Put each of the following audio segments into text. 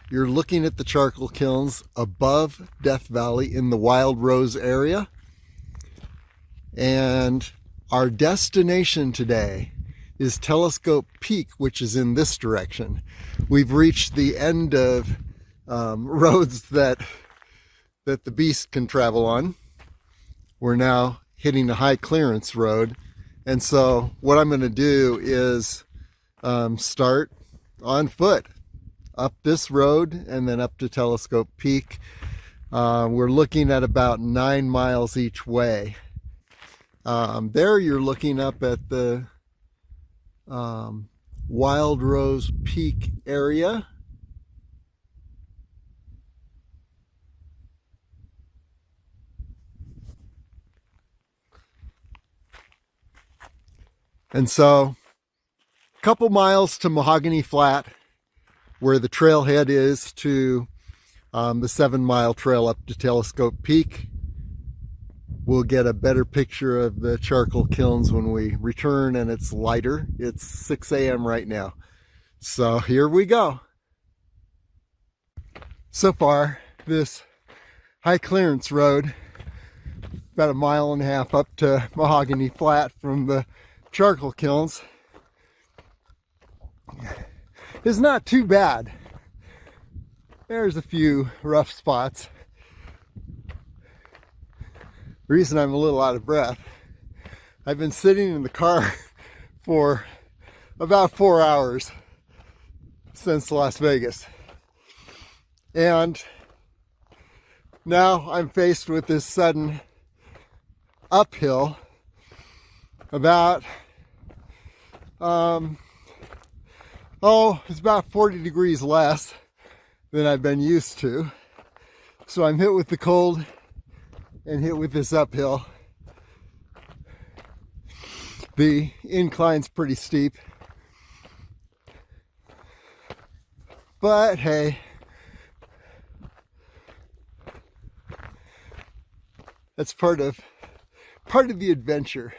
You're looking at the charcoal kilns above Death Valley in the Wild Rose area. And our destination today is Telescope Peak, which is in this direction. We've reached the end of roads that the beast can travel on. We're now hitting a high clearance road. And so what I'm going to do is start on foot up this road and then up to Telescope Peak. We're looking at about 9 miles each way. There you're looking up at the Wild Rose Peak area. And so a couple miles to Mahogany Flat, where the trailhead is to the 7-mile trail up to Telescope Peak. We'll get a better picture of the charcoal kilns when we return, and it's lighter. It's 6 a.m. right now. So here we go. So far, this high clearance road, about 1.5 miles up to Mahogany Flat from the charcoal kilns, is not too bad. There's a few rough spots. The reason I'm a little out of breath, I've been sitting in the car for about 4 hours since Las Vegas. And now I'm faced with this sudden uphill about it's about 40 degrees less than I've been used to. So I'm hit with the cold and hit with this uphill. The incline's pretty steep. But hey, that's part of the adventure.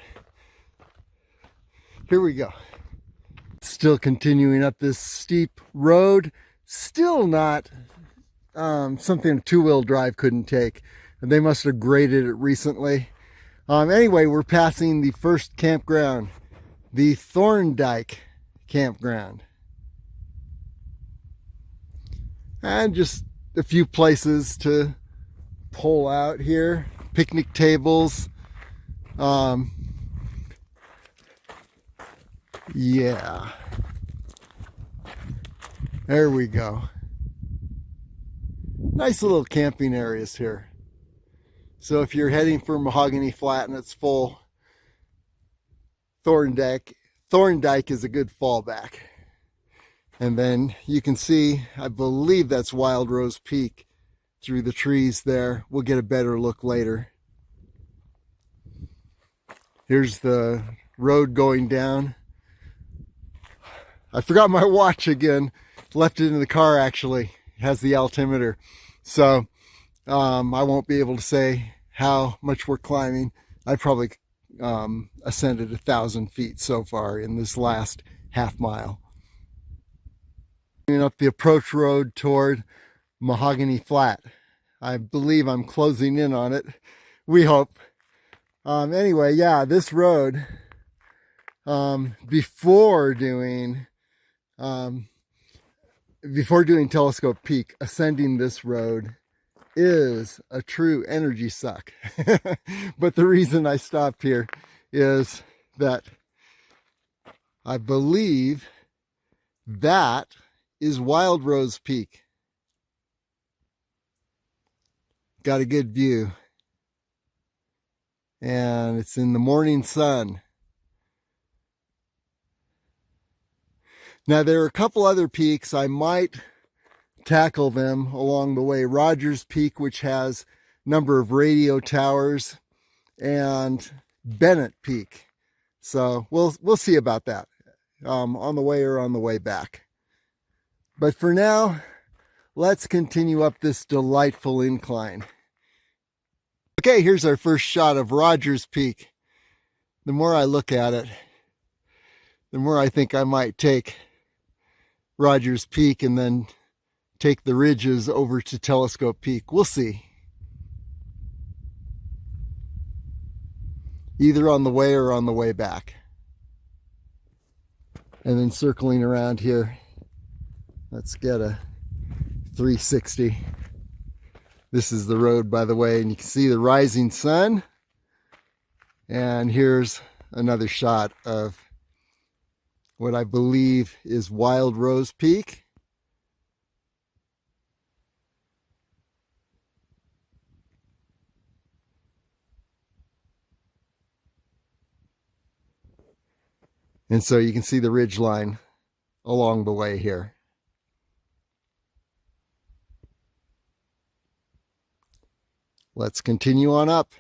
Here we go. Still continuing up this steep road. Still not something a two-wheel drive couldn't take. And they must have graded it recently. Anyway, we're passing the first campground, the Thorndike Campground. And just a few places to pull out here. Picnic tables. Yeah. There we go. Nice little camping areas here. So if you're heading for Mahogany Flat and it's full, Thorndike is a good fallback. And then you can see, I believe that's Wild Rose Peak through the trees there. We'll get a better look later. Here's the road going down. I forgot my watch again. Left it in the car actually. It has the altimeter. So I won't be able to say how much we're climbing. I probably ascended 1,000 feet so far in this last half mile. Up the approach road toward Mahogany Flat. I believe I'm closing in on it. We hope. Anyway, yeah, this road, before doing Telescope Peak, ascending this road is a true energy suck. But the reason I stopped here is that I believe that is Wild Rose Peak. Got a good view. And it's in the morning sun. Now there are a couple other peaks. I might tackle them along the way. Rogers Peak, which has a number of radio towers, and Bennett Peak. So we'll see about that on the way or on the way back. But for now, let's continue up this delightful incline. Okay, here's our first shot of Rogers Peak. The more I look at it, the more I think I might take Rogers Peak and then take the ridges over to Telescope Peak. We'll see. Either on the way or on the way back. And then circling around here, let's get a 360. This is the road, by the way, and you can see the rising sun. And here's another shot of what I believe is Wild Rose Peak. And so you can see the ridge line along the way here. Let's continue on up.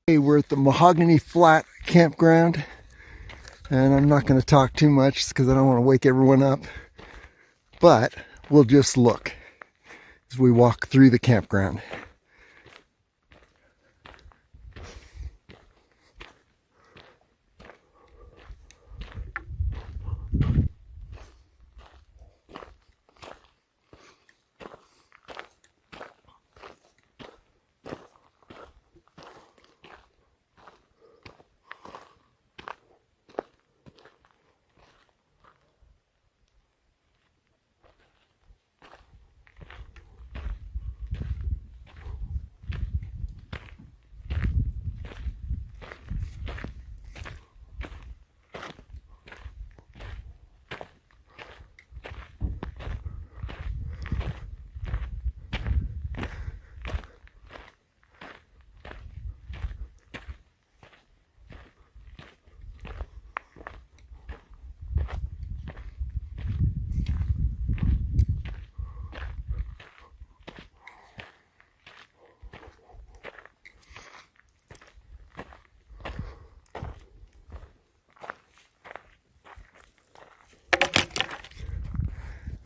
Hey, we're at the Mahogany Flat Campground, and I'm not going to talk too much because I don't want to wake everyone up, but we'll just look as we walk through the campground.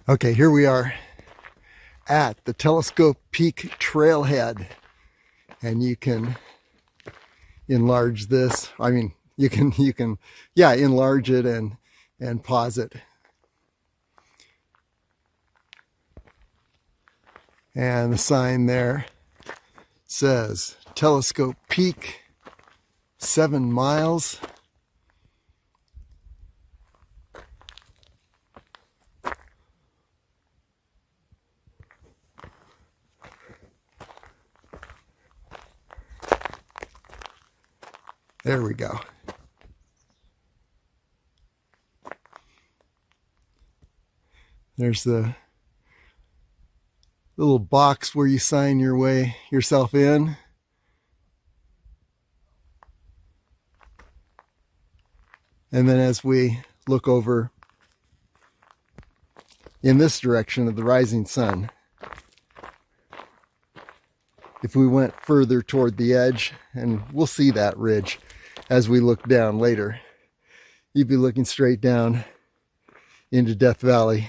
Okay, here we are at the Telescope Peak Trailhead, and you can enlarge this. I mean, you can enlarge it and pause it. And the sign there says Telescope Peak, 7 miles. There we go. There's the little box where you sign yourself in. And then as we look over in this direction of the rising sun, if we went further toward the edge, and we'll see that ridge as we look down later, you'd be looking straight down into Death Valley,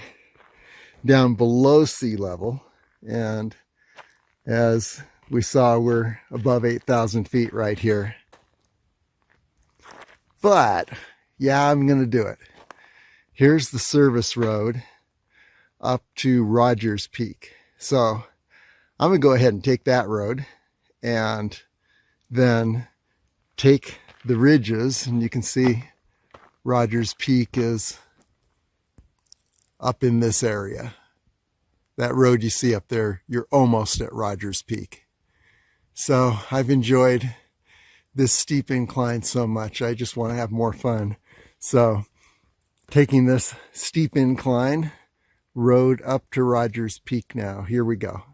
down below sea level. And as we saw, we're above 8,000 feet right here. But yeah, I'm going to do it. Here's the service road up to Rogers Peak. So I'm going to go ahead and take that road and then take the ridges, and you can see Rogers Peak is up in this area. That road you see up there, you're almost at Rogers Peak. So I've enjoyed this steep incline so much. I just want to have more fun. So taking this steep incline road up to Rogers Peak now. Here we go.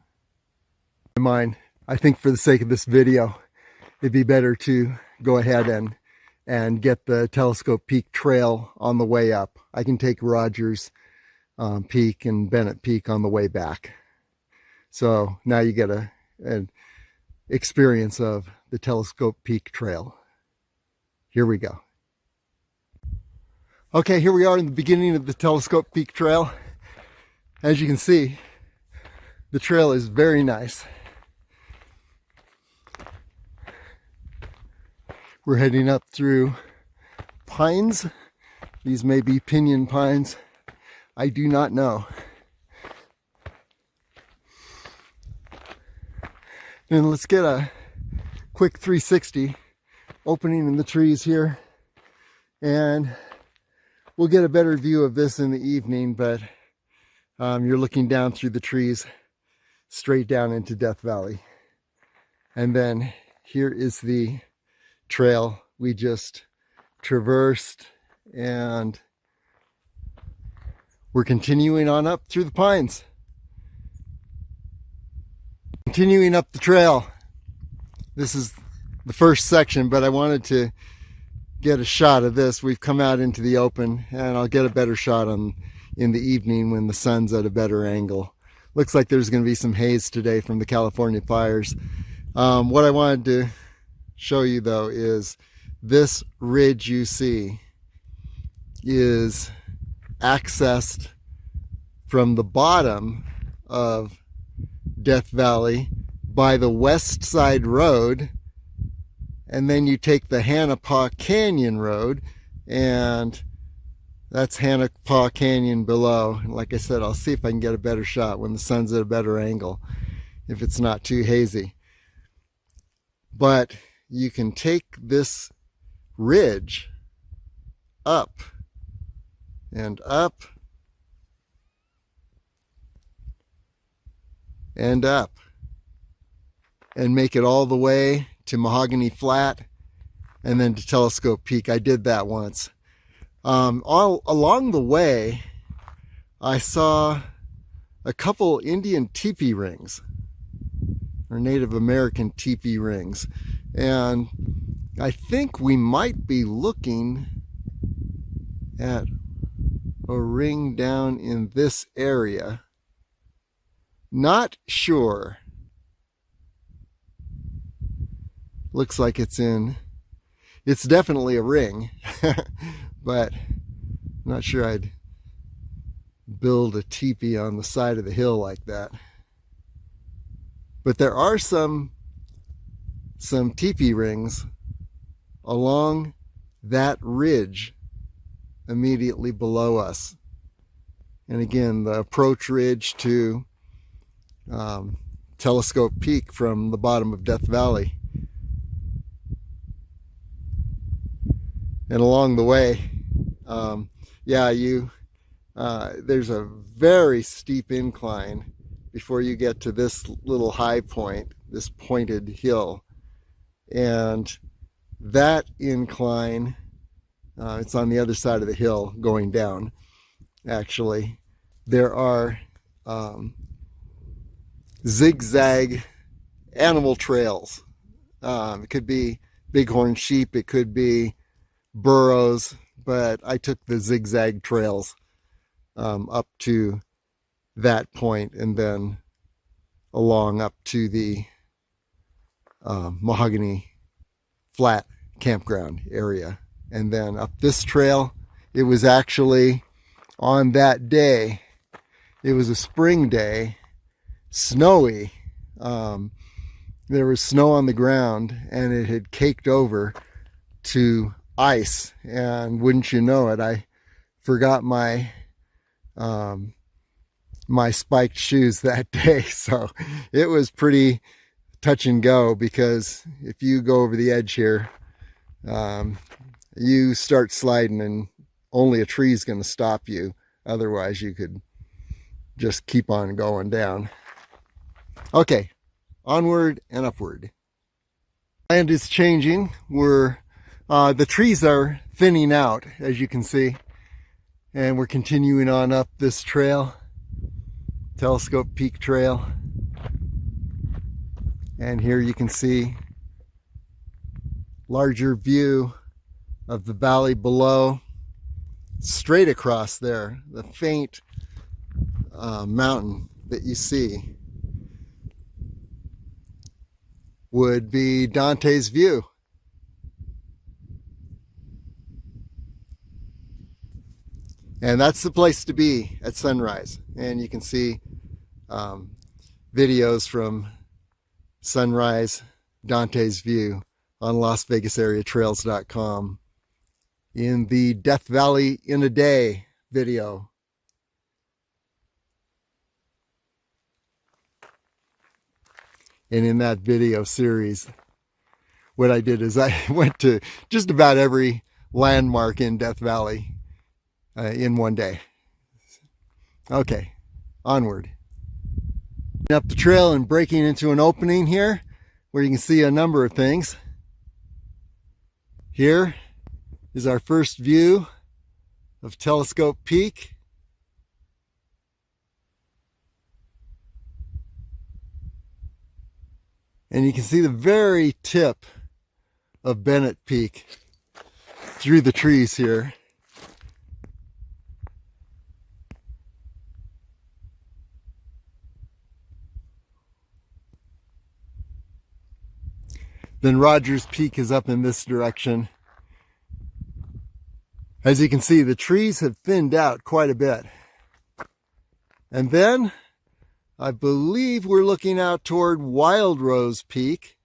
In mind, I think for the sake of this video, it'd be better to go ahead and get the Telescope Peak trail on the way up. I can take Rogers Peak and Bennett Peak on the way back. So now you get an experience of the Telescope Peak trail. Here we go. Okay, here we are in the beginning of the Telescope Peak trail. As you can see, the trail is very nice. We're heading up through pines. These may be pinyon pines. I do not know. And let's get a quick 360 opening in the trees here. And we'll get a better view of this in the evening, but you're looking down through the trees straight down into Death Valley. And then here is the trail we just traversed, and we're continuing on up through the pines. Continuing up the trail. This is the first section, but I wanted to get a shot of this. We've come out into the open, and I'll get a better shot in the evening when the sun's at a better angle. Looks like there's going to be some haze today from the California fires. What I wanted to show you though is this ridge you see is accessed from the bottom of Death Valley by the West Side Road, and then you take the Hanaupah Canyon Road, and that's Hanaupah Canyon below. And like I said, I'll see if I can get a better shot when the sun's at a better angle, if it's not too hazy. But you can take this ridge up and up and up and make it all the way to Mahogany Flat and then to Telescope Peak. I did that once. All along the way, I saw a couple Indian teepee rings, or Native American teepee rings, and I think we might be looking at a ring down in this area. Not sure. Looks like it's definitely a ring, but I'm not sure I'd build a teepee on the side of the hill like that. But there are some teepee rings along that ridge immediately below us. And again, the approach ridge to Telescope Peak from the bottom of Death Valley. And along the way, there's a very steep incline before you get to this little high point, this pointed hill. And that incline, it's on the other side of the hill going down, actually. There are zigzag animal trails. It could be bighorn sheep, it could be burros, but I took the zigzag trails up to that point and then along up to the Mahogany Flat Campground area. And then up this trail, it was actually on that day, it was a spring day, snowy. There was snow on the ground and it had caked over to ice, and wouldn't you know it, I forgot my my spiked shoes that day. So it was pretty touch and go, because if you go over the edge here, you start sliding and only a tree is going to stop you. Otherwise you could just keep on going down. Okay, onward and upward. Land is changing. The trees are thinning out, as you can see, and we're continuing on up this trail, Telescope Peak Trail. And here you can see larger view of the valley below, straight across there, the faint mountain that you see would be Dante's View. And that's the place to be at sunrise. And you can see videos from sunrise Dante's View on LasVegasAreaTrails.com in the Death Valley in a Day video. And in that video series, what I did is I went to just about every landmark in Death Valley in one day. Okay, onward. Up the trail and breaking into an opening here where you can see a number of things. Here is our first view of Telescope Peak. And you can see the very tip of Bennett Peak through the trees here. Then Rogers Peak is up in this direction. As you can see, the trees have thinned out quite a bit. And then I believe we're looking out toward Wild Rose Peak.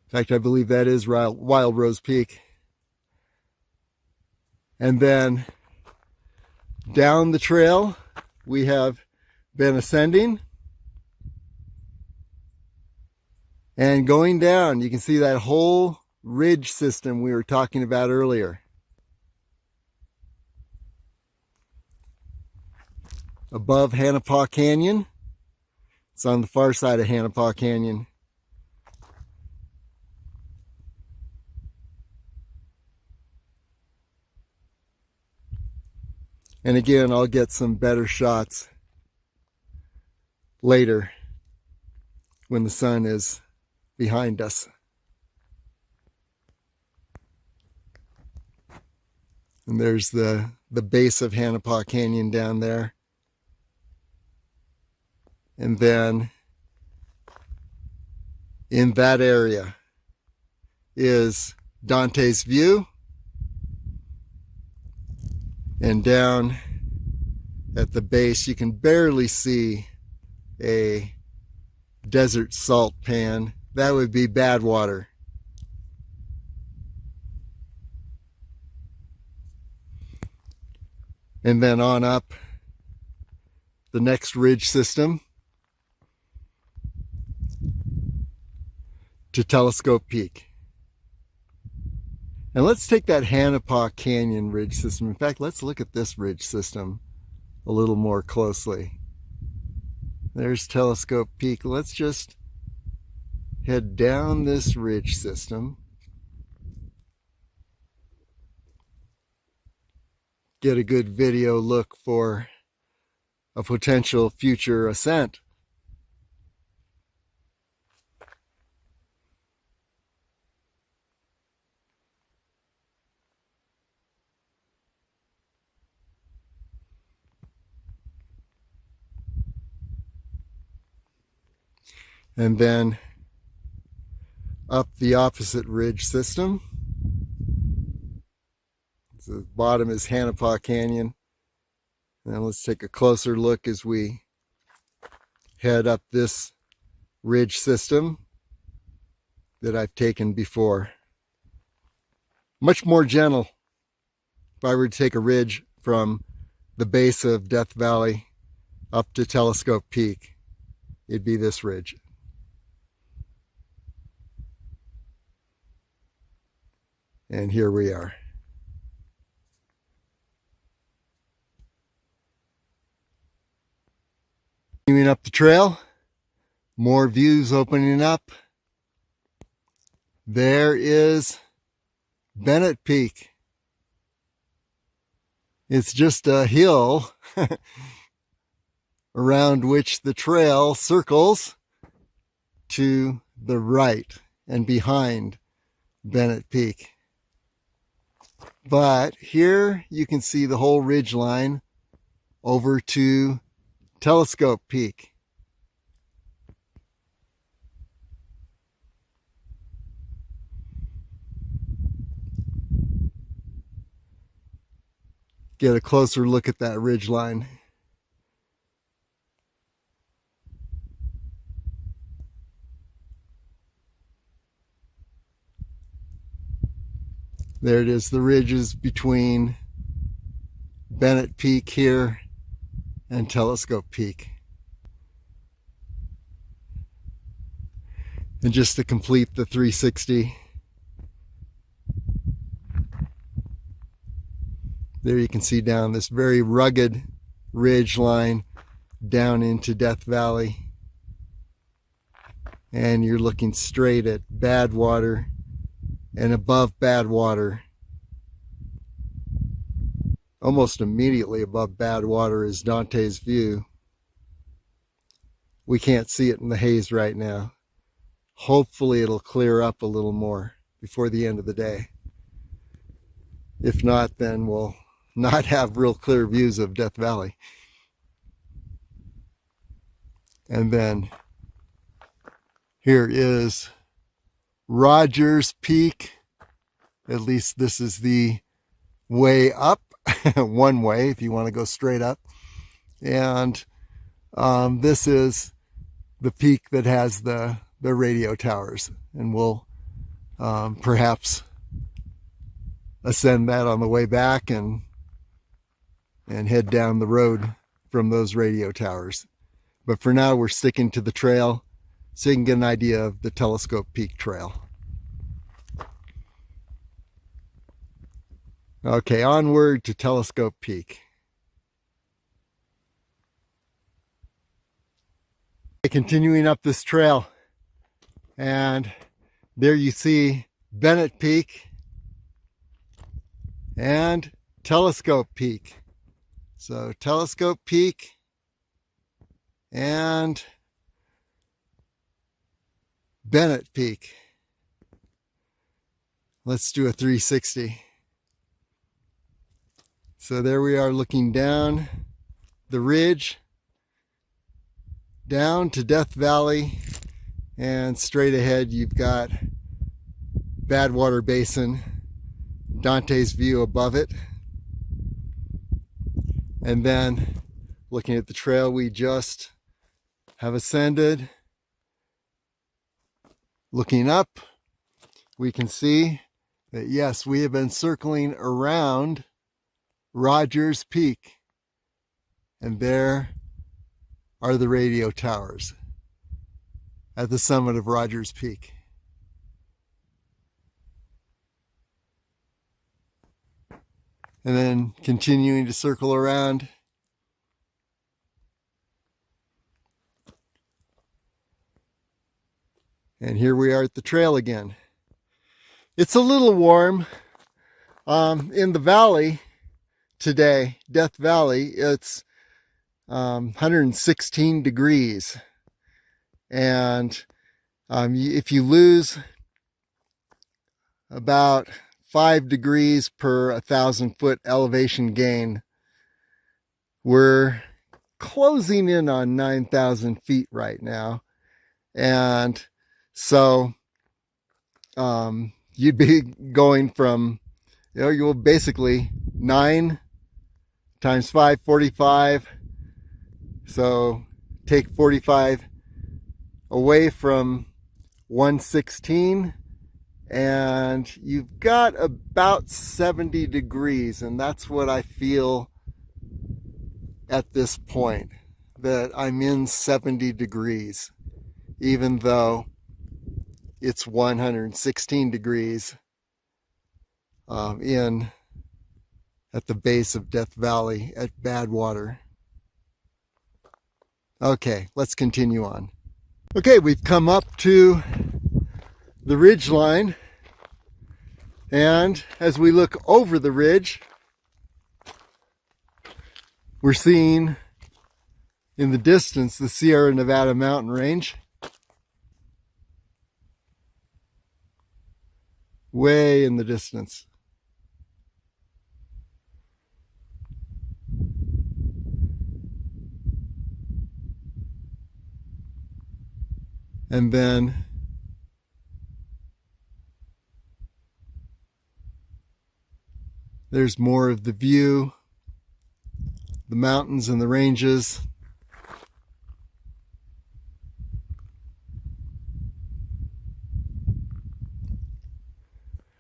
In fact, I believe that is Wild Rose Peak. And then down the trail, we have been ascending. And going down, you can see that whole ridge system we were talking about earlier. Above Hanaupah Canyon. It's on the far side of Hanaupah Canyon. And again, I'll get some better shots later when the sun is behind us. And there's the base of Hanaupah Canyon down there. And then in that area is Dante's View. And down at the base, you can barely see a desert salt pan. That would be Badwater. And then on up the next ridge system to Telescope Peak. And let's take that Hanaupah Canyon ridge system. In fact, let's look at this ridge system a little more closely. There's Telescope Peak. Let's just head down this ridge system. Get a good video look for a potential future ascent. And then up the opposite ridge system. The bottom is Hanaupah Canyon. And let's take a closer look as we head up this ridge system that I've taken before. Much more gentle. If I were to take a ridge from the base of Death Valley up to Telescope Peak, it'd be this ridge. And here we are. Continuing up the trail, more views opening up. There is Bennett Peak. It's just a hill around which the trail circles to the right and behind Bennett Peak. But here you can see the whole ridge line over to Telescope Peak. Get a closer look at that ridge line. There it is, the ridges between Bennett Peak here and Telescope Peak. And just to complete the 360, there you can see down this very rugged ridge line down into Death Valley. And you're looking straight at Badwater, and above Badwater, almost immediately above Badwater, is Dante's View. We can't see it in the haze right now. Hopefully it'll clear up a little more before the end of the day. If not, then we'll not have real clear views of Death Valley. And then here is Rogers Peak. At least this is the way up, one way if you want to go straight up. And this is the peak that has the radio towers. And we'll perhaps ascend that on the way back and head down the road from those radio towers. But for now, we're sticking to the trail so you can get an idea of the Telescope Peak Trail. Okay, onward to Telescope Peak. Continuing up this trail, and there you see Bennett Peak and Telescope Peak. So Telescope Peak and Bennett Peak. Let's do a 360. So there we are looking down the ridge, down to Death Valley, and straight ahead you've got Badwater Basin, Dante's View above it. And then looking at the trail we just have ascended, looking up, we can see that yes, we have been circling around Rogers Peak, and there are the radio towers at the summit of Rogers Peak. And then continuing to circle around, and here we are at the trail again. It's a little warm in the valley today, Death Valley. It's 116 degrees, and if you lose about 5 degrees per 1,000-foot elevation gain, we're closing in on 9,000 feet right now. And so you'd be going from, you'll basically 9 times 5, 45. So take 45 away from 116, and you've got about 70 degrees. And that's what I feel at this point, that I'm in 70 degrees, even though it's 116 degrees at the base of Death Valley at Badwater. Okay, let's continue on. Okay, we've come up to the ridge line, and as we look over the ridge, we're seeing in the distance the Sierra Nevada mountain range. Way in the distance. And then there's more of the view, the mountains and the ranges.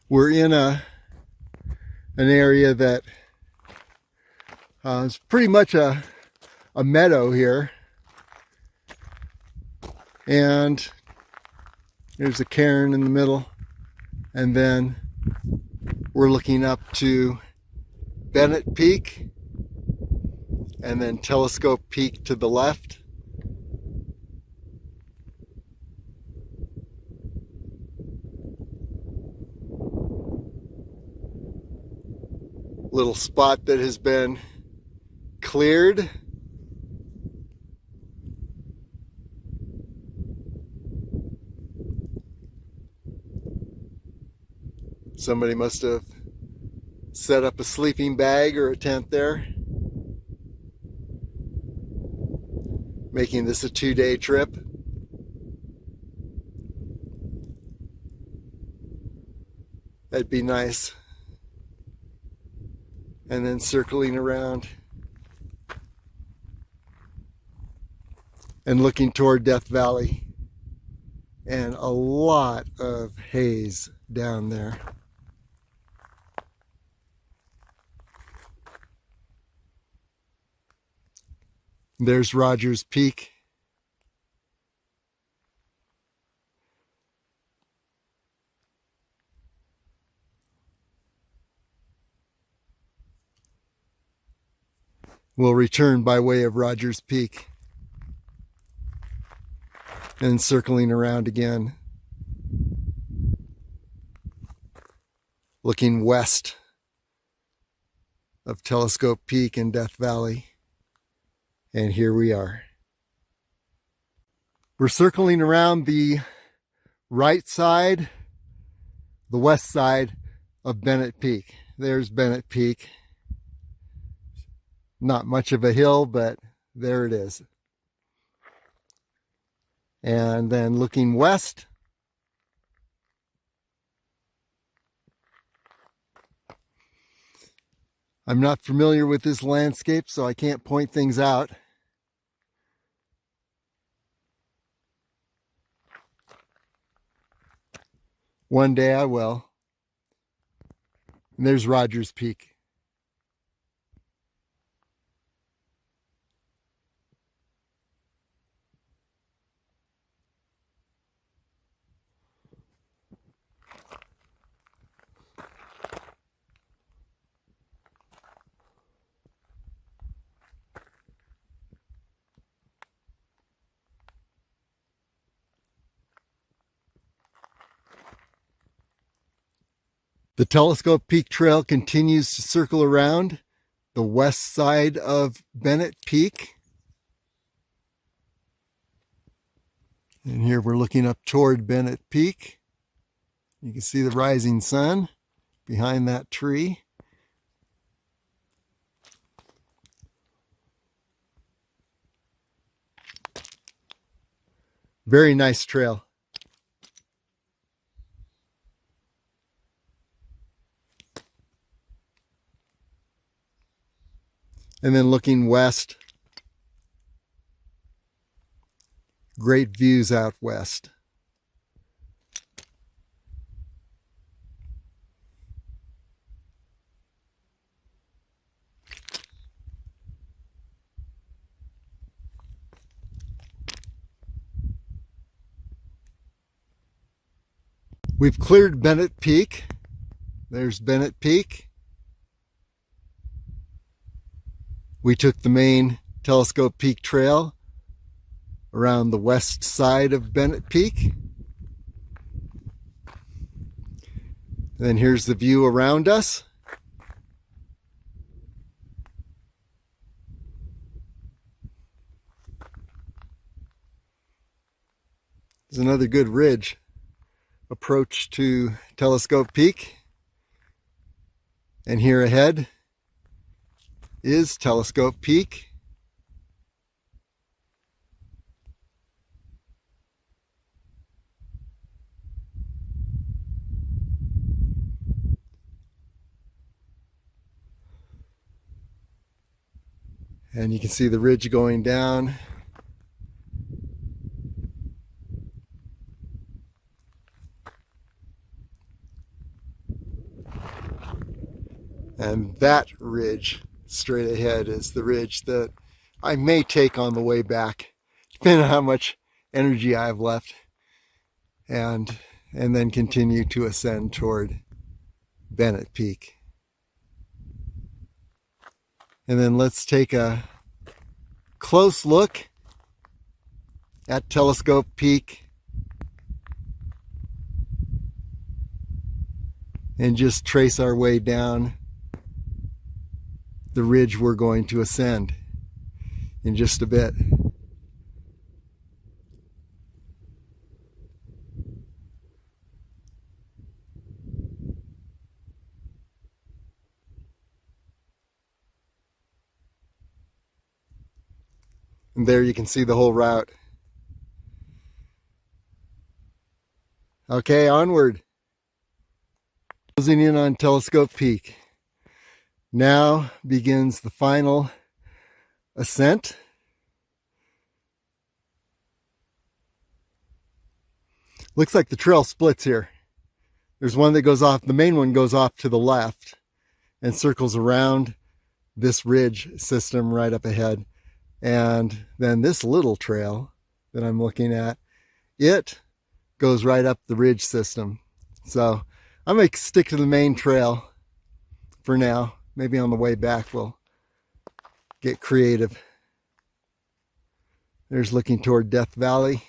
We're in a an area that is pretty much a meadow here. And there's a cairn in the middle. And then we're looking up to Bennett Peak and then Telescope Peak to the left. Little spot that has been cleared. Somebody must have set up a sleeping bag or a tent there, making this a 2-day trip. That'd be nice. And then circling around and looking toward Death Valley, and a lot of haze down there. There's Rogers Peak. We'll return by way of Rogers Peak and circling around again, looking west of Telescope Peak and Death Valley. And here we are. We're circling around the right side, the west side of Bennett Peak. There's Bennett Peak. Not much of a hill, but there it is. And then looking west, I'm not familiar with this landscape, so I can't point things out. One day I will. And there's Rogers Peak. The Telescope Peak Trail continues to circle around the west side of Bennett Peak. And here we're looking up toward Bennett Peak. You can see the rising sun behind that tree. Very nice trail. And then looking west, great views out west. We've cleared Bennett Peak. There's Bennett Peak. We took the main Telescope Peak Trail around the west side of Bennett Peak. And then here's the view around us. There's another good ridge approach to Telescope Peak. And here ahead is Telescope Peak. And you can see the ridge going down. And that ridge straight ahead is the ridge that I may take on the way back, depending on how much energy I have left, and then continue to ascend toward Bennett Peak. And then let's take a close look at Telescope Peak and just trace our way down the ridge we're going to ascend in just a bit. And there you can see the whole route. Okay, onward. Closing in on Telescope Peak. Now begins the final ascent. Looks like the trail splits here. There's one that goes off, the main one goes off to the left and circles around this ridge system right up ahead. And then this little trail that I'm looking at, it goes right up the ridge system. So I'm going to stick to the main trail for now. Maybe on the way back we'll get creative. There's looking toward Death Valley.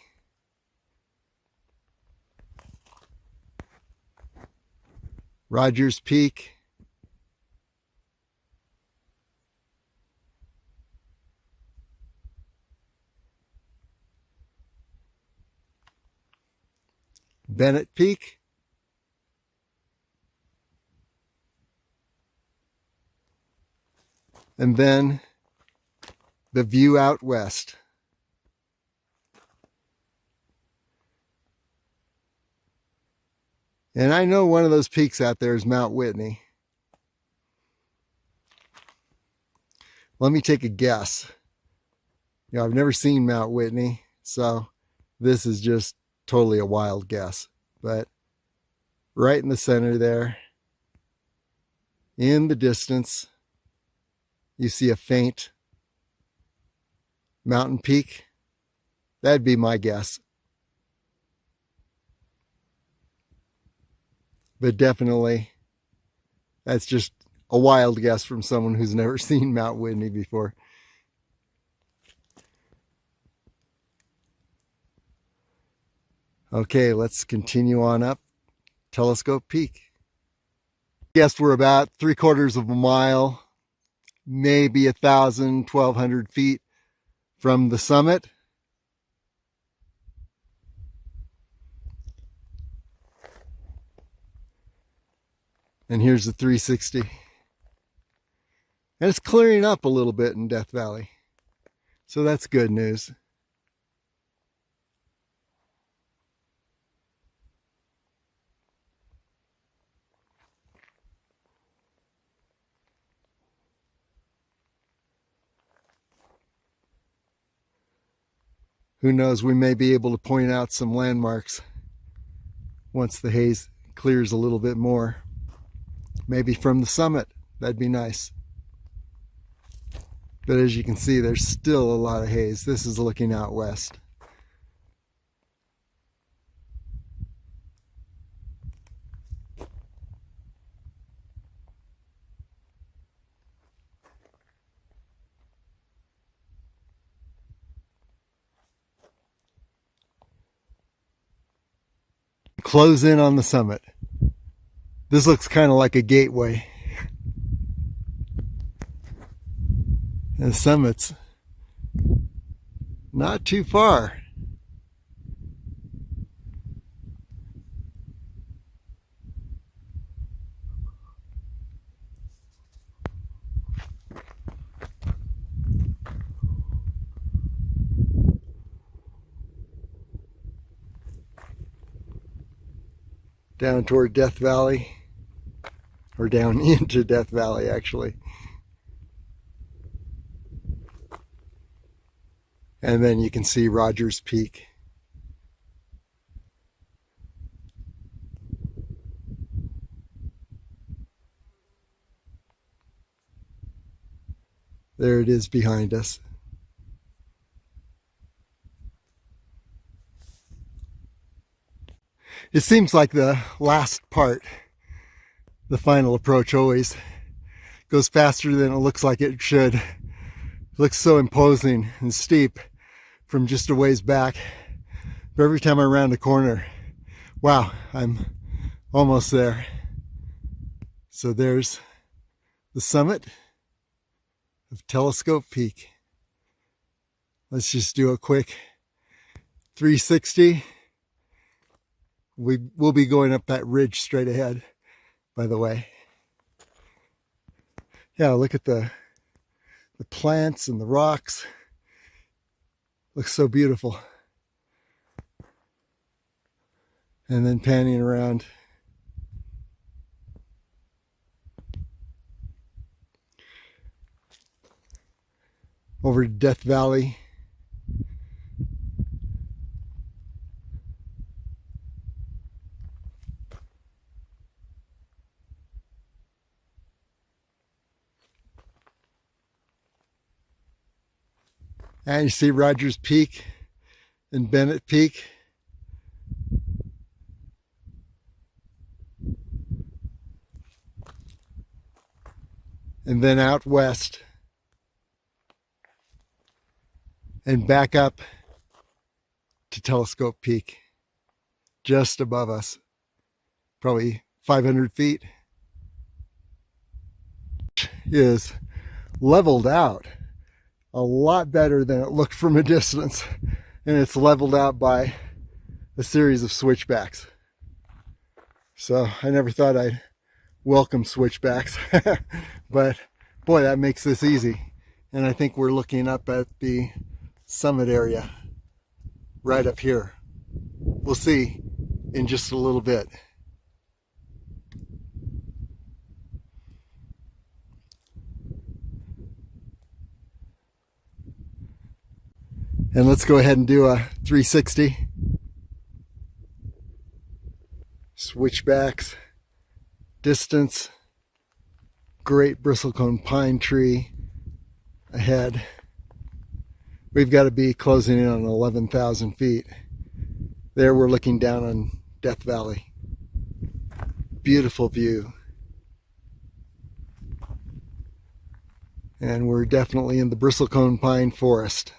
Rogers Peak. Bennett Peak. And then the view out west. And I know one of those peaks out there is Mount Whitney. Let me take a guess. You know, I've never seen Mount Whitney, so this is just totally a wild guess. But right in the center there, in the distance, you see a faint mountain peak. That'd be my guess. But definitely, that's just a wild guess from someone who's never seen Mount Whitney before. Okay, let's continue on up Telescope Peak. Guess we're about 3/4 of a mile, maybe 1,000, 1,200 feet from the summit. And here's the 360. And it's clearing up a little bit in Death Valley. So that's good news. Who knows, we may be able to point out some landmarks once the haze clears a little bit more. Maybe from the summit, that'd be nice. But as you can see, there's still a lot of haze. This is looking out west. Close in on the summit. This looks kind of like a gateway. And the summit's not too far. Down toward Death Valley, or down into Death Valley actually. And then you can see Rogers Peak. There it is behind us. It seems like the last part, the final approach, always goes faster than it looks like it should. It looks so imposing and steep from just a ways back. But every time I round a corner, wow, I'm almost there. So there's the summit of Telescope Peak. Let's just do a quick 360. We'll be going up that ridge straight ahead, by the way. Yeah, look at the plants and the rocks. Looks so beautiful. And then panning around. Over to Death Valley. And you see Rogers Peak and Bennett Peak. And then out west and back up to Telescope Peak, just above us, probably 500 feet, is leveled out a lot better than it looked from a distance. And it's leveled out by a series of switchbacks. So I never thought I'd welcome switchbacks, but boy, that makes this easy. And I think we're looking up at the summit area right up here. We'll see in just a little bit. And let's go ahead and do a 360. Switchbacks, distance, great bristlecone pine tree ahead. We've got to be closing in on 11,000 feet. There we're looking down on Death Valley. Beautiful view. And we're definitely in the bristlecone pine forest.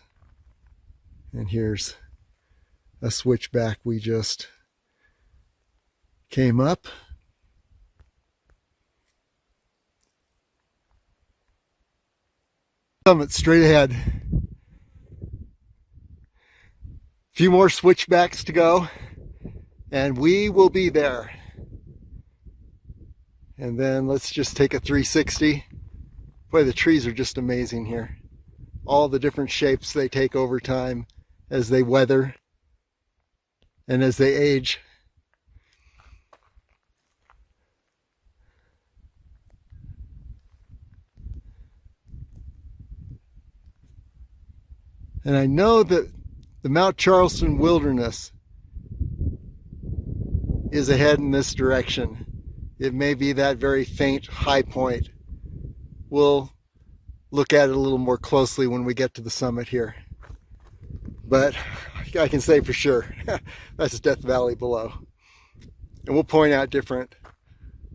And here's a switchback we just came up. Summit straight ahead. A few more switchbacks to go, and we will be there. And then let's just take a 360. Boy, the trees are just amazing here. All the different shapes they take over time as they weather and as they age. And I know that the Mount Charleston Wilderness is ahead in this direction. It may be that very faint high point. We'll look at it a little more closely when we get to the summit here. But I can say for sure, that's Death Valley below. And we'll point out different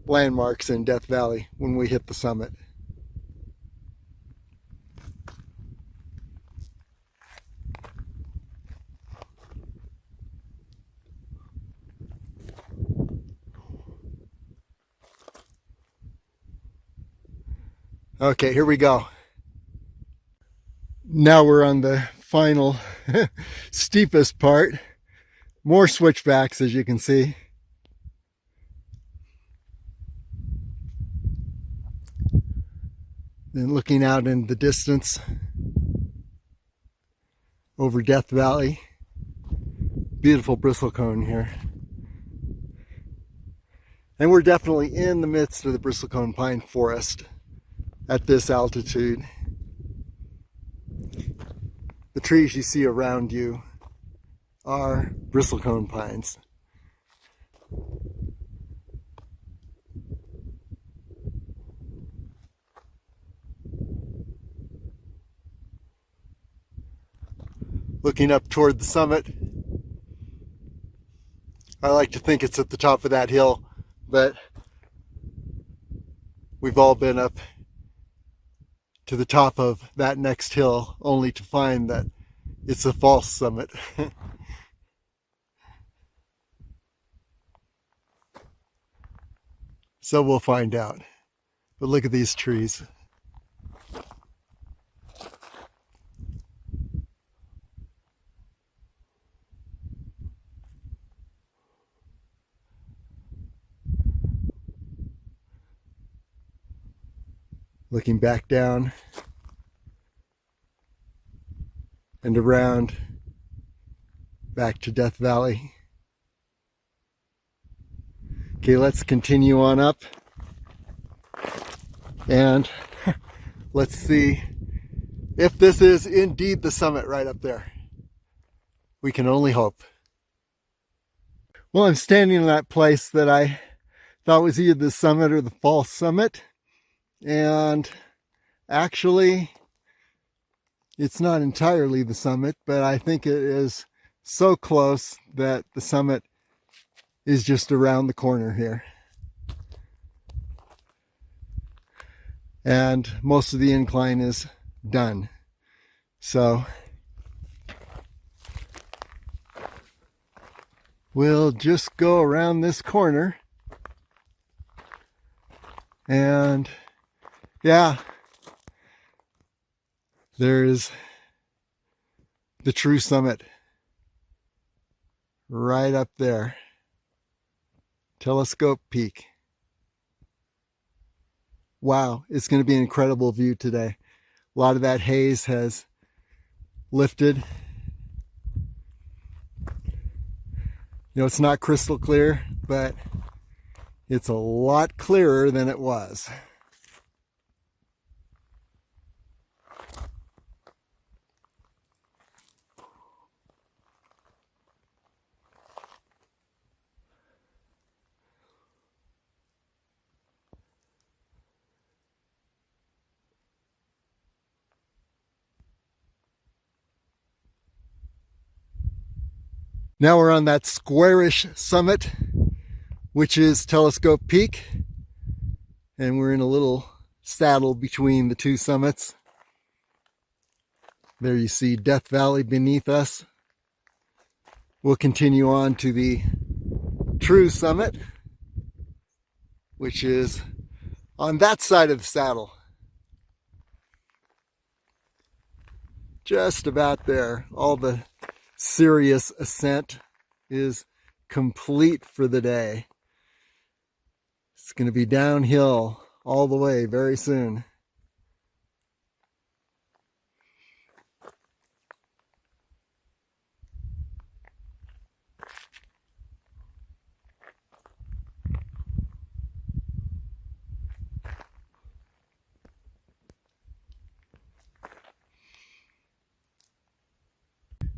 landmarks in Death Valley when we hit the summit. Okay, here we go. Now we're on the final steepest part. More switchbacks, as you can see. And looking out in the distance over Death Valley. Beautiful bristlecone here. And we're definitely in the midst of the bristlecone pine forest at this altitude. The trees you see around you are bristlecone pines. looking up toward the summit. I like to think it's at the top of that hill, but we've all been up to the top of that next hill only to find that it's a false summit. So we'll find out. But look at these trees. Looking back down and around back to Death Valley. Okay, let's continue on up and let's see if this is indeed the summit right up there. We can only hope. Well, I'm standing in that place that I thought was either the summit or the false summit. And actually, it's not entirely the summit, but I think it is so close that the summit is just around the corner here. And most of the incline is done. So we'll just go around this corner. And yeah, there's the true summit right up there. Telescope Peak. Wow, it's going to be an incredible view today. A lot of that haze has lifted. You know, it's not crystal clear, but it's a lot clearer than it was. Now we're on that squarish summit, which is Telescope Peak. And we're in a little saddle between the two summits. There you see Death Valley beneath us. We'll continue on to the true summit, which is on that side of the saddle. Just about there. All the serious ascent is complete for the day. It's going to be downhill all the way very soon.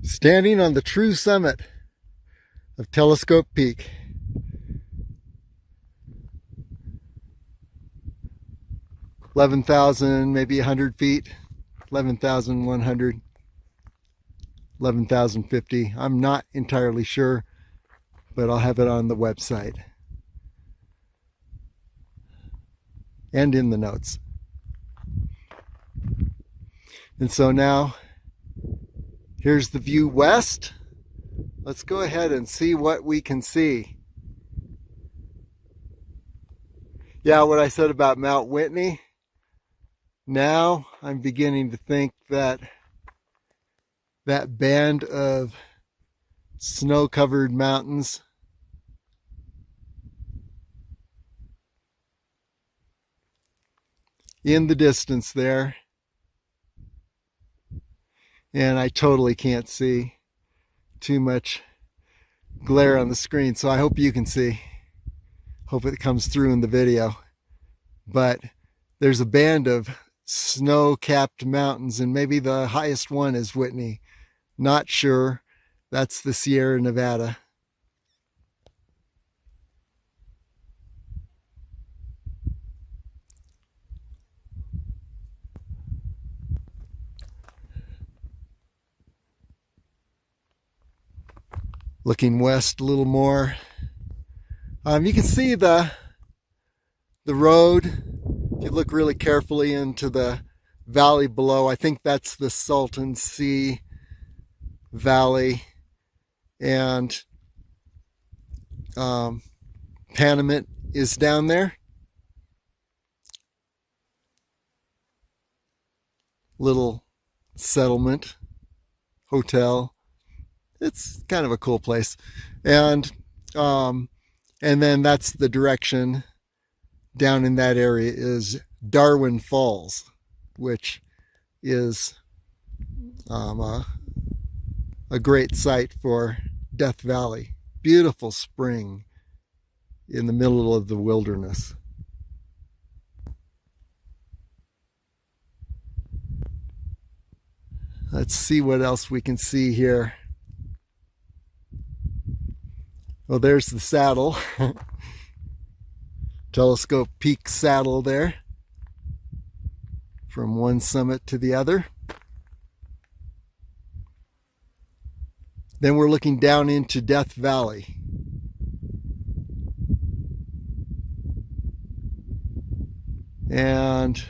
Standing on the true summit of Telescope Peak. $11,000, maybe 100 feet, 11,100, 11,050. I'm not entirely sure, but I'll have it on the website and in the notes. And so now, here's the view west. Let's go ahead and see what we can see. Yeah, what I said about Mount Whitney. Now I'm beginning to think that that band of snow-covered mountains in the distance there, and I totally can't see, too much glare on the screen, so I hope you can see. Hope it comes through in the video. But there's a band of snow-capped mountains, and maybe the highest one is Whitney. Not sure. That's the Sierra Nevada. Looking west a little more. You can see the road. If you look really carefully into the valley below, I think that's the Salton Sea Valley, and Panamint is down there. Little settlement, hotel. It's kind of a cool place. And then that's the direction down in that area is Darwin Falls, which is a great site for Death Valley. Beautiful spring in the middle of the wilderness. Let's see what else we can see here. Oh, there's the saddle. Telescope Peak saddle there. From one summit to the other. Then we're looking down into Death Valley. And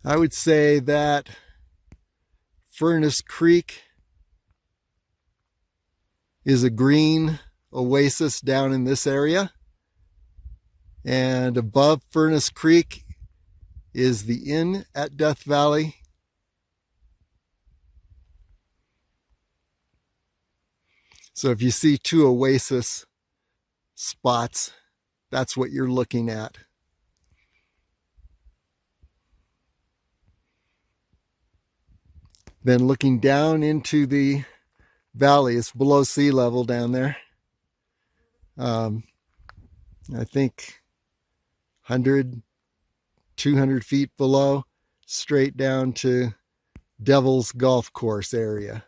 I would say that Furnace Creek is a green oasis down in this area. And above Furnace Creek is the inn at Death Valley. So if you see two oasis spots, that's what you're looking at. Then looking down into the valley, it's below sea level down there. I think 100, 200 feet below, straight down to Devil's Golf Course area.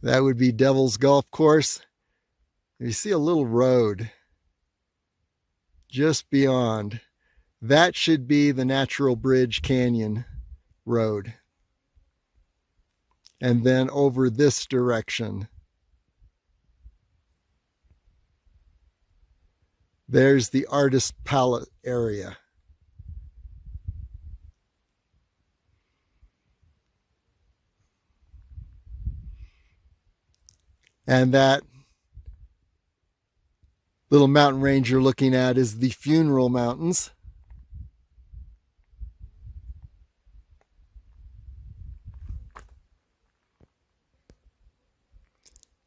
That would be Devil's Golf Course. You see a little road just beyond. That should be the Natural Bridge Canyon Road. And then over this direction, there's the Artist Palette area. And that little mountain range you're looking at is the Funeral Mountains.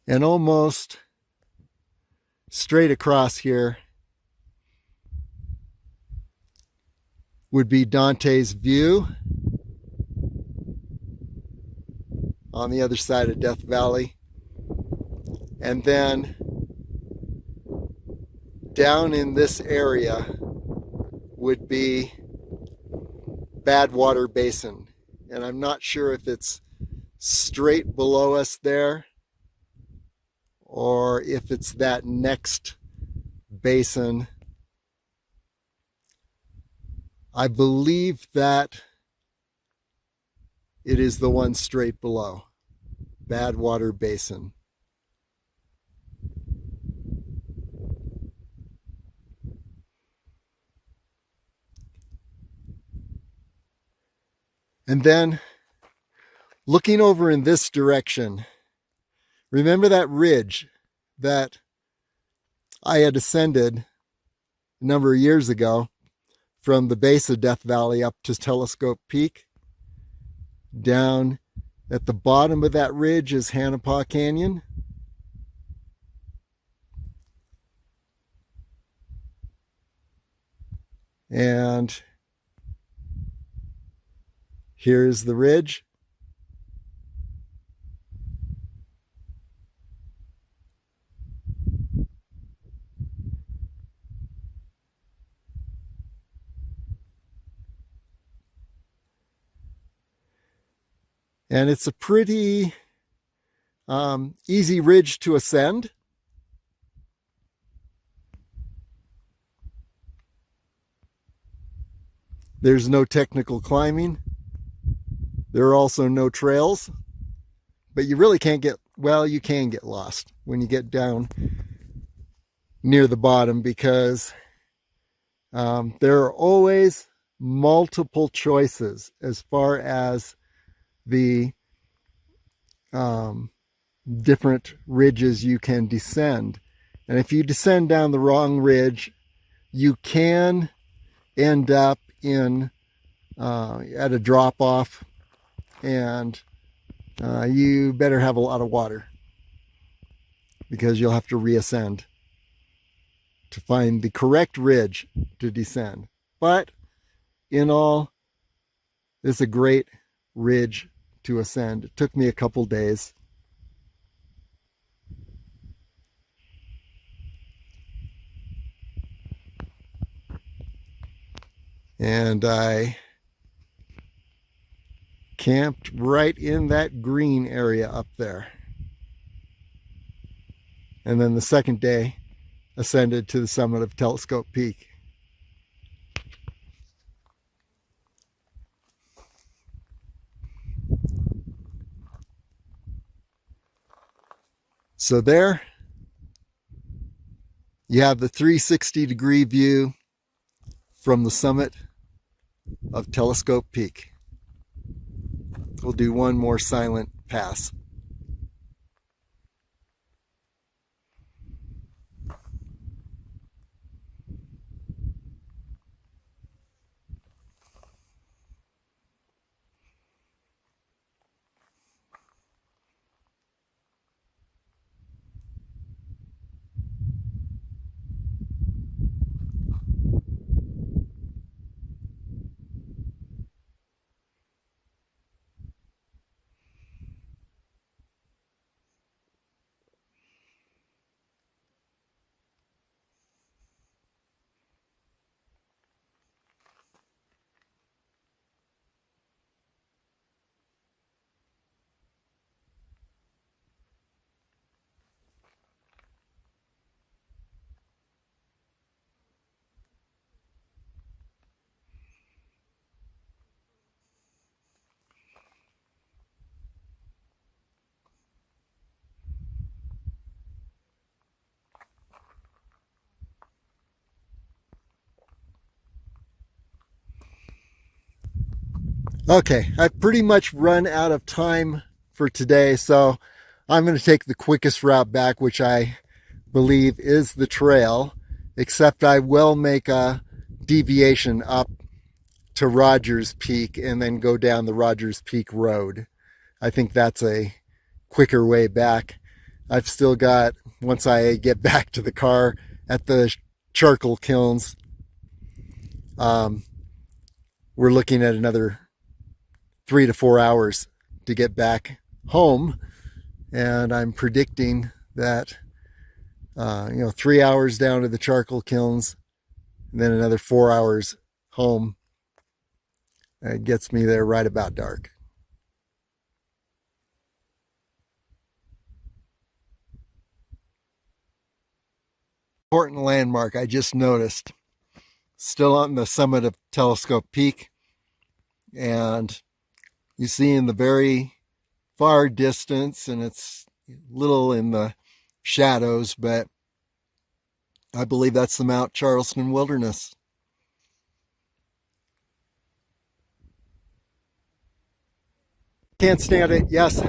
And almost straight across here would be Dante's View on the other side of Death Valley. And then down in this area would be Badwater Basin. And I'm not sure if it's straight below us there or if it's that next basin. I believe that it is the one straight below, Badwater Basin. And then looking over in this direction, remember that ridge that I had ascended a number of years ago from the base of Death Valley up to Telescope Peak? Down at the bottom of that ridge is Hanaupah Canyon. And here's the ridge. And it's a pretty easy ridge to ascend. There's no technical climbing. There are also no trails, but you really can't get, well, you can get lost when you get down near the bottom, because there are always multiple choices as far as the different ridges you can descend. And if you descend down the wrong ridge, you can end up in at a drop off, and you better have a lot of water, because you'll have to reascend to find the correct ridge to descend. But in all, it's a great ridge to ascend. It took me a couple days. And I camped right in that green area up there. And then the second day, ascended to the summit of Telescope Peak. So there you have the 360-degree view from the summit of Telescope Peak. We'll do one more silent pass. Okay, I've pretty much run out of time for today, so I'm going to take the quickest route back, which I believe is the trail, except I will make a deviation up to Rogers Peak and then go down the Rogers Peak Road. I think that's a quicker way back. I've still got, once I get back to the car at the charcoal kilns, we're looking at another 3 to 4 hours to get back home, and I'm predicting that 3 hours down to the charcoal kilns and then another 4 hours home. It gets me there right about dark. Important landmark I just noticed, still on the summit of Telescope Peak, and you see in the very far distance, and it's little in the shadows, but I believe that's the Mount Charleston Wilderness. Can't stand it. Yes,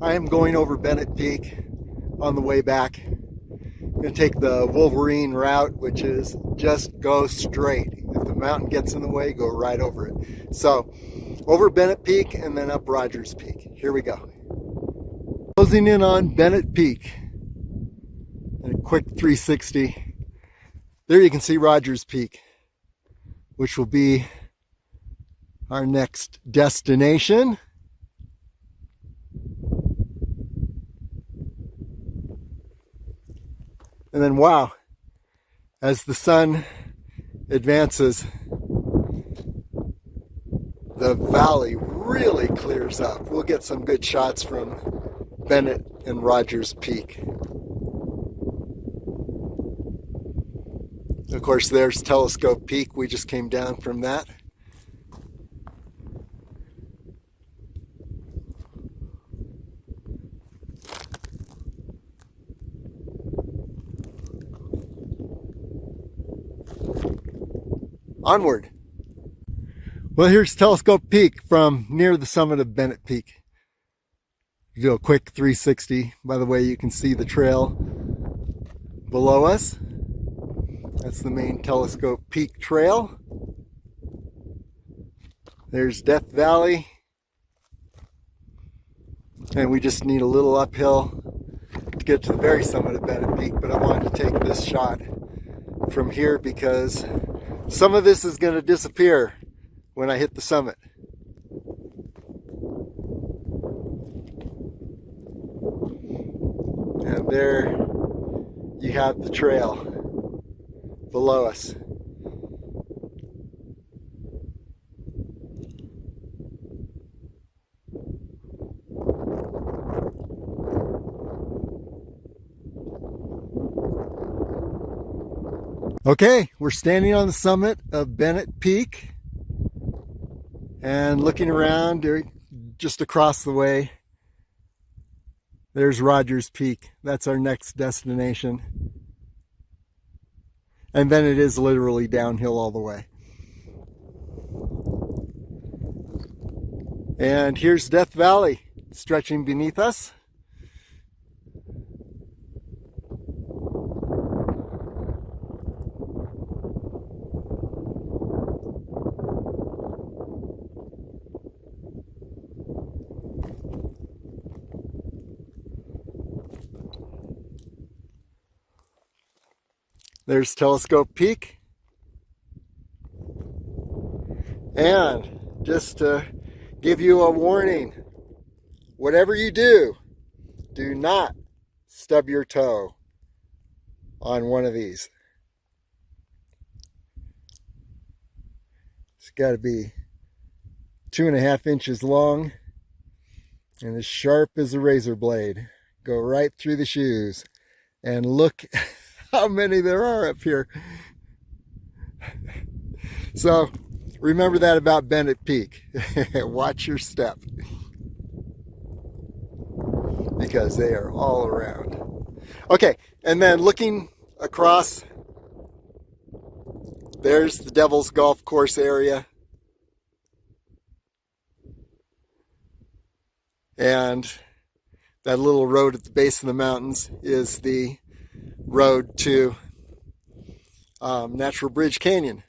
I am going over Bennett Peak on the way back. I'm going to take the Wolverine route, which is just go straight. If the mountain gets in the way, go right over it. So, over Bennett Peak and then up Rogers Peak. Here we go. Closing in on Bennett Peak. And a quick 360. There you can see Rogers Peak, which will be our next destination. And then, wow, as the sun advances, the valley really clears up. We'll get some good shots from Bennett and Rogers Peak. Of course, there's Telescope Peak. We just came down from that. onward. Well, here's Telescope Peak from near the summit of Bennett Peak. Do a quick 360. By the way, you can see the trail below us. That's the main Telescope Peak trail. There's Death Valley. And we just need a little uphill to get to the very summit of Bennett Peak, but I wanted to take this shot from here because some of this is going to disappear when I hit the summit. And there you have the trail below us. Okay, we're standing on the summit of Bennett Peak and looking around just across the way. There's Rogers Peak. That's our next destination. And then it is literally downhill all the way. And here's Death Valley stretching beneath us. There's Telescope Peak. And just to give you a warning, whatever you do, do not stub your toe on one of these. It's got to be 2.5 inches long and as sharp as a razor blade. Go right through the shoes. And look how many there are up here. So remember that about Bennett Peak. Watch your step, because they are all around. Okay, and then looking across, there's the Devil's Golf Course area. And that little road at the base of the mountains is the road to Natural Bridge Canyon.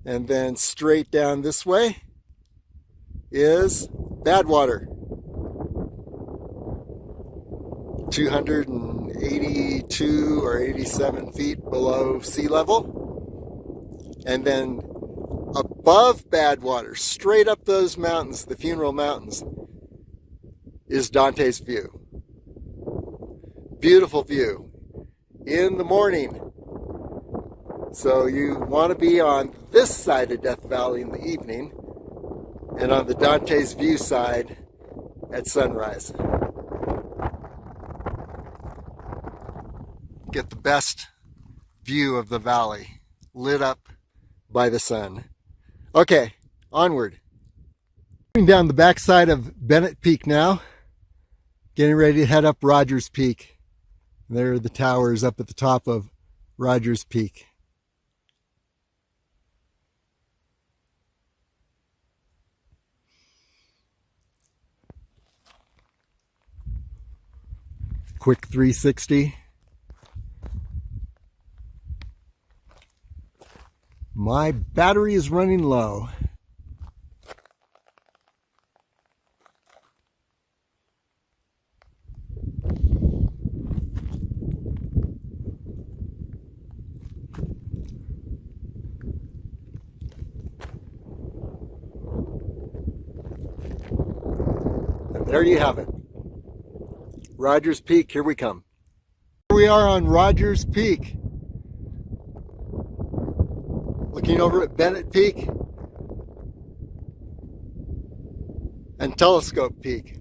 And then straight down this way is Badwater. 282 or 87 feet below sea level. And then above Badwater, straight up those mountains, the Funeral Mountains, is Dante's View. Beautiful view in the morning. So you want to be on this side of Death Valley in the evening and on the Dante's View side at sunrise. Get the best view of the valley lit up by the sun. Okay, onward. Going down the backside of Bennett Peak now. Getting ready to head up Rogers Peak. There are the towers up at the top of Rogers Peak. Quick 360. My battery is running low. And there you have it. Rogers Peak, here we come. Here we are on Rogers Peak. Looking over at Bennett Peak and Telescope Peak.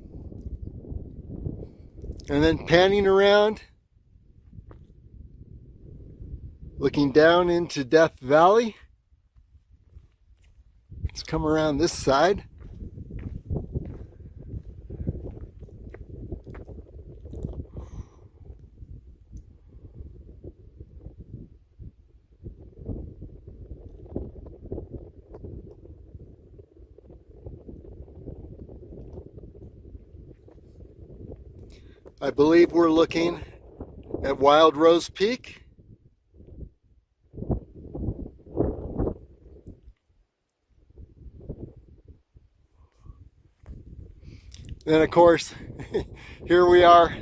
And then panning around, looking down into Death Valley. Let's come around this side. I believe we're looking at Wild Rose Peak. Then of course, here we are.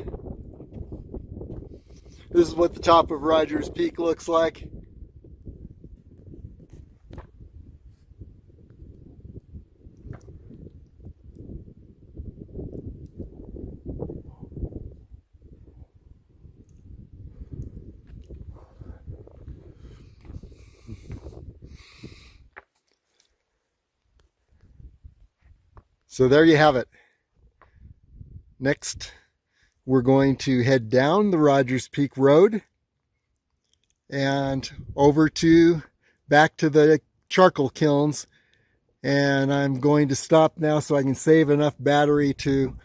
This is what the top of Rogers Peak looks like. So there you have it. Next, we're going to head down the Rogers Peak Road and over to back to the charcoal kilns. And I'm going to stop now so I can save enough battery to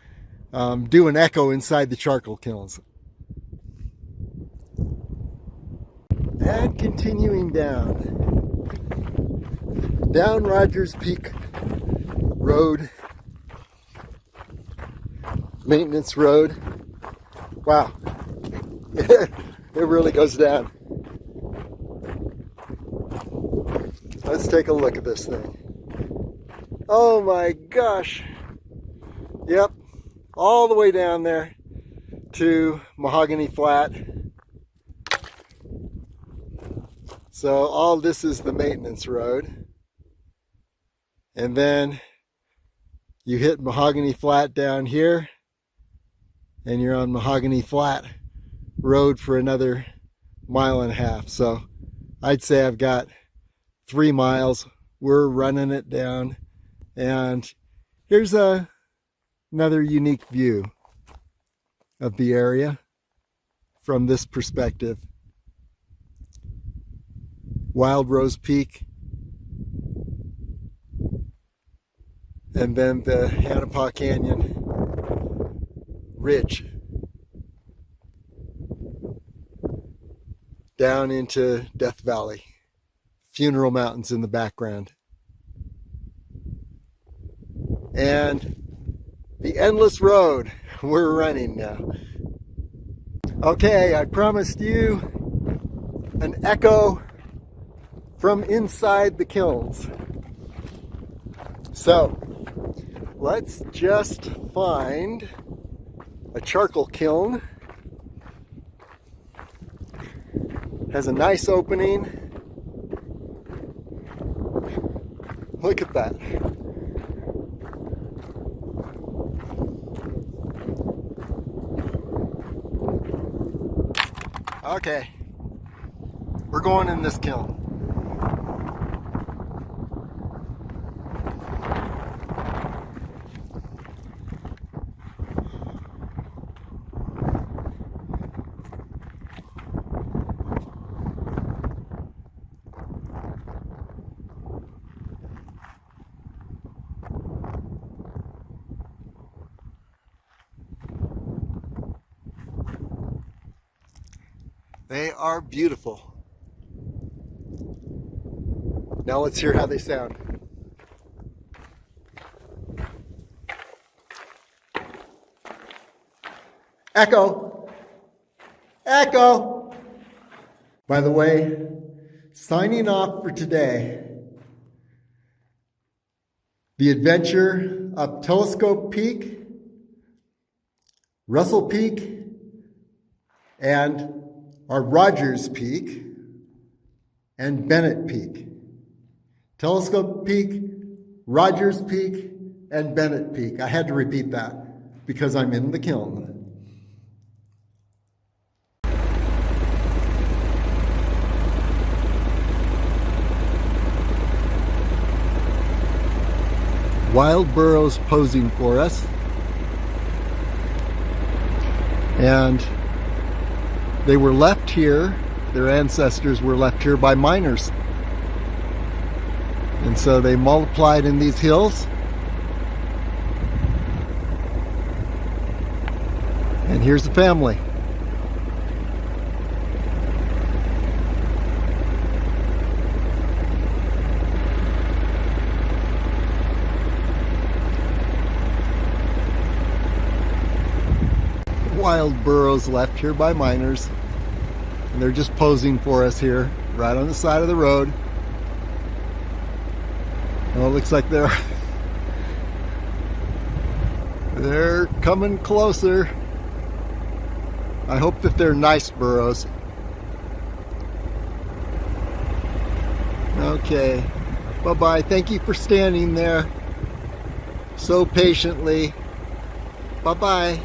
do an echo inside the charcoal kilns. And continuing down Rogers Peak Road, maintenance road. Wow, it really goes down. Let's take a look at this thing. Oh my gosh. Yep, all the way down there to Mahogany Flat. So all this is the maintenance road. And then you hit Mahogany Flat down here, and you're on Mahogany Flat Road for another 1.5 miles. So I'd say I've got 3 miles. We're running it down, and here's another unique view of the area from this perspective. Wild Rose Peak, and then the Hanaupah Canyon ridge down into Death Valley. Funeral Mountains in the background. And the endless road we're running now. Okay, I promised you an echo from inside the kilns. So let's just find a charcoal kiln. Has a nice opening. Look at that. Okay, we're going in this kiln. They are beautiful. Now let's hear how they sound. Echo! Echo! By the way, signing off for today. The adventure up Telescope Peak, Russell Peak, and our Rogers Peak and Bennett Peak. Telescope Peak, Rogers Peak, and Bennett Peak. I had to repeat that because I'm in the kiln. Wild burros posing for us. And they were left here, their ancestors were left here by miners. And so they multiplied in these hills. And here's the family. wild burros left here by miners. And they're just posing for us here, right on the side of the road. Well, it looks like they're coming closer. I hope that they're nice burros. Okay, bye-bye. Thank you for standing there so patiently. Bye-bye.